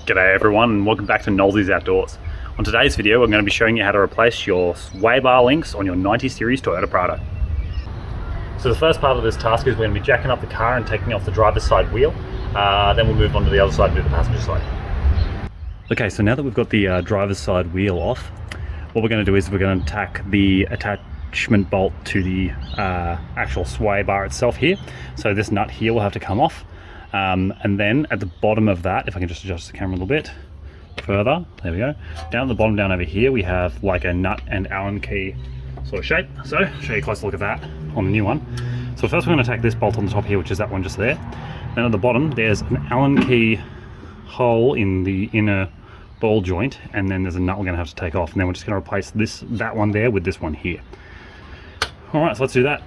G'day everyone and welcome back to Noelsy's Outdoors. On today's video we're going to be showing you how to replace your sway bar links on your 90 series Toyota Prado. So the first part of this task is we're going to be jacking up the car and taking off the driver's side wheel. Then we'll move on to the other side and do the passenger side. Okay, so now that we've got the driver's side wheel off, what we're going to do is we're going to tack the attachment bolt to the actual sway bar itself here. So this nut here will have to come off. And then at the bottom of that, if I can just adjust the camera a little bit further, there we go. Down at the bottom, down over here, we have like a nut and Allen key sort of shape. So I'll show you a closer look at that on the new one. So first we're going to tack this bolt on the top here, which is that one just there. Then at the bottom, there's an Allen key hole in the inner ball joint, and then there's a nut we're going to have to take off. And then we're just going to replace that one there with this one here. All right, so let's do that.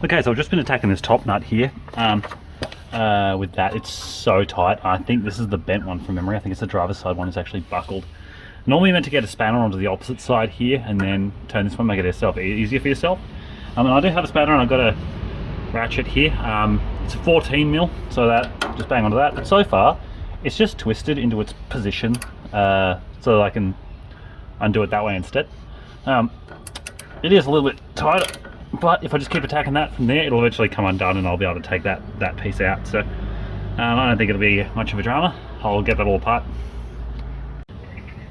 Okay, so I've just been attacking this top nut here. With that, it's so tight. I think this is the bent one from memory. I think it's the driver's side one. It's actually buckled. Normally you're meant to get a spanner onto the opposite side here and then turn this one, make it easier for yourself. And I do have a spanner and I've got a ratchet here. It's a 14 mil, so that just bang onto that. But so far, it's just twisted into its position, so I can undo it that way instead. It is a little bit tighter, but if I just keep attacking that from there, it'll eventually come undone and I'll be able to take that piece out. So I don't think it'll be much of a drama. I'll get that all apart.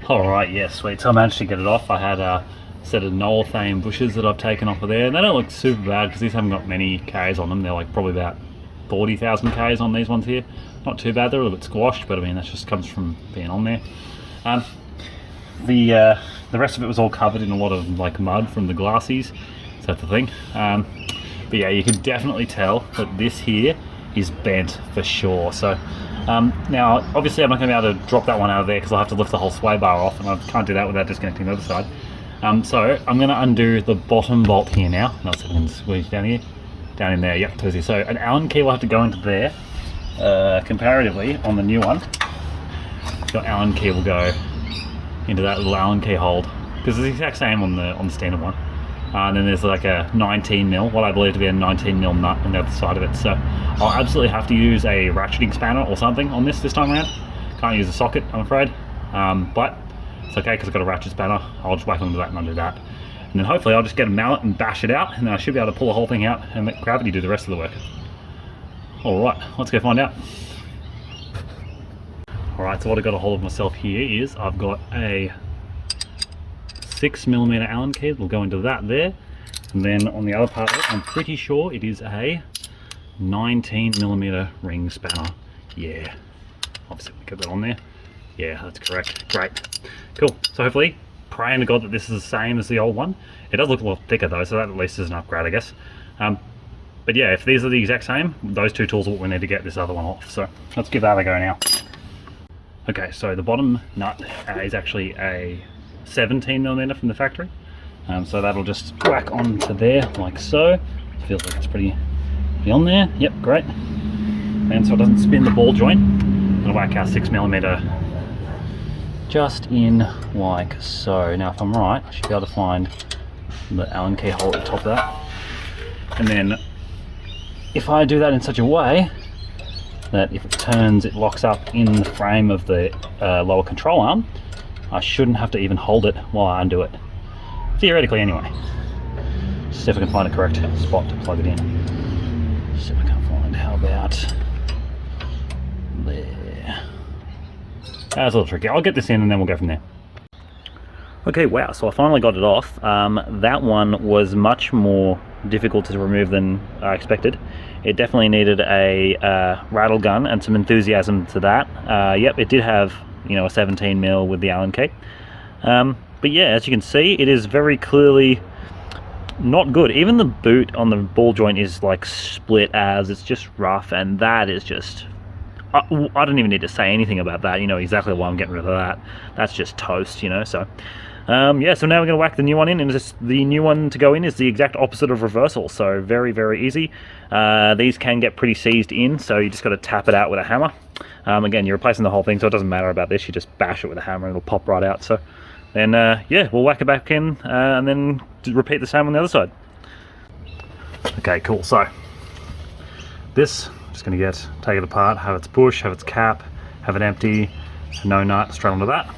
Alright, yeah, sweet. So I managed to get it off. I had a set of Noelsy bushes that I've taken off of there. And they don't look super bad because these haven't got many Ks on them. They're like probably about 40,000 Ks on these ones here. Not too bad. They're a little bit squashed, but I mean that just comes from being on there. The rest of it was all covered in a lot of like mud from the glassies. So that's the thing. But yeah, you can definitely tell that this here is bent for sure. So now obviously I'm not going to be able to drop that one out of there because I'll have to lift the whole sway bar off, and I can't do that without disconnecting the other side. So I'm going to undo the bottom bolt here now. No, so I can squeeze down here, down in there. Yep, Tozy. So an Allen key will have to go into there. Comparatively on the new one, your Allen key will go into that little Allen key hold because it's the exact same on the standard one. And then there's like a 19 mil, what I believe to be a 19 mil nut on the other side of it. So I'll absolutely have to use a ratcheting spanner or something on this time around. Can't use a socket, I'm afraid. But it's okay because I've got a ratchet spanner. I'll just whack onto that and undo that. And then hopefully I'll just get a mallet and bash it out, and then I should be able to pull the whole thing out and let gravity do the rest of the work. Alright, let's go find out. Alright, so what I got a hold of myself here is I've got a 6mm Allen key. We'll go into that there, and then on the other part of it, I'm pretty sure it is a 19mm ring spanner. Yeah, obviously we get that on there. Yeah, that's correct. Great, cool. So hopefully, praying to God that this is the same as the old one. It does look a lot thicker though, so that at least is an upgrade, I guess. But yeah, if these are the exact same, those two tools are what we need to get this other one off. So let's give that a go now. Okay, so the bottom nut is actually a 17mm from the factory, so that'll just whack onto there like so. Feels like it's pretty on there. Yep, great. And so it doesn't spin the ball joint, it'll whack our 6mm just in like so. Now if I'm right, I should be able to find the Allen key hole at the top of that, and then if I do that in such a way that if it turns, it locks up in the frame of the lower control arm, I shouldn't have to even hold it while I undo it. Theoretically anyway. Just see if I can find a correct spot to plug it in. See if I can find, how about there. That's a little tricky. I'll get this in and then we'll go from there. Okay, wow, so I finally got it off. That one was much more difficult to remove than I expected. It definitely needed a rattle gun and some enthusiasm to that. Yep, it did have, you know, a 17mm with the Allen key. But yeah, as you can see, it is very clearly not good. Even the boot on the ball joint is like split as, it's just rough, and that is just, I don't even need to say anything about that. You know exactly why I'm getting rid of that. That's just toast, you know. So yeah, so now we're going to whack the new one in, and the new one to go in is the exact opposite of reversal, so very, very easy. These can get pretty seized in, so you just got to tap it out with a hammer. Again, you're replacing the whole thing, so it doesn't matter about this. You just bash it with a hammer and it'll pop right out. So then yeah, we'll whack it back in and then repeat the same on the other side. Okay, cool. So this, just going to take it apart, have its bush, have its cap, have it empty, no nut, straight onto that.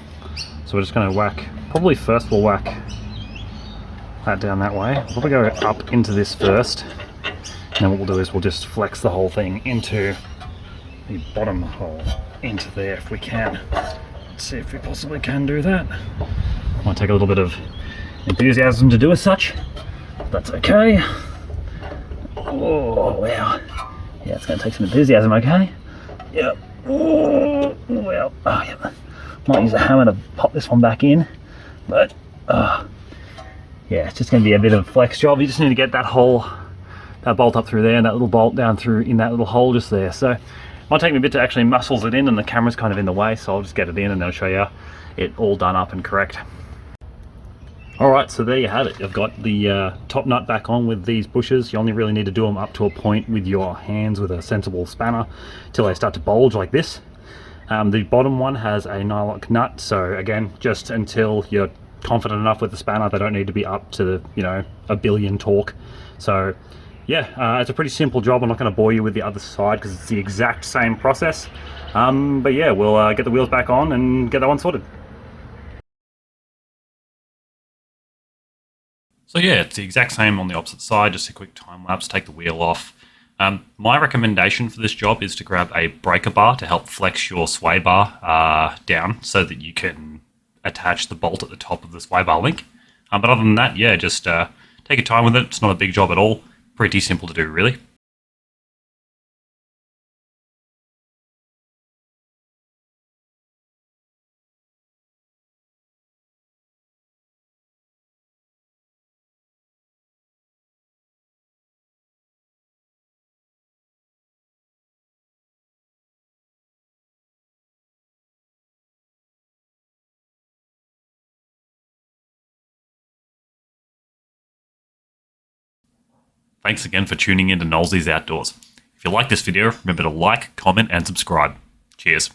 So we're just going to whack, probably first we'll whack that down that way. We'll probably go up into this first, and then what we'll do is we'll just flex the whole thing into the bottom hole, into there if we can. Let's see if we possibly can do that. Might take a little bit of enthusiasm to do as such. That's okay. Oh wow. Yeah, it's going to take some enthusiasm, okay? Yep. Oh well. Oh yeah. Might use a hammer to pop this one back in, but yeah, it's just going to be a bit of a flex job. You just need to get that bolt up through there, and that little bolt down through in that little hole just there. So it might take me a bit to actually muscles it in, and the camera's kind of in the way, so I'll just get it in and then I'll show you it all done up and correct. Alright, so there you have it. I've got the top nut back on with these bushes. You only really need to do them up to a point with your hands with a sensible spanner till they start to bulge like this. The bottom one has a nylock nut, so again, just until you're confident enough with the spanner, they don't need to be up to, you know, a billion torque. So yeah, it's a pretty simple job. I'm not going to bore you with the other side because it's the exact same process. But yeah, we'll get the wheels back on and get that one sorted. So yeah, it's the exact same on the opposite side, just a quick time lapse, take the wheel off. My recommendation for this job is to grab a breaker bar to help flex your sway bar down so that you can attach the bolt at the top of the sway bar link. But other than that, yeah, just take your time with it. It's not a big job at all. Pretty simple to do, really. Thanks again for tuning in to Noelsy's Outdoors. If you like this video, remember to like, comment, and subscribe. Cheers.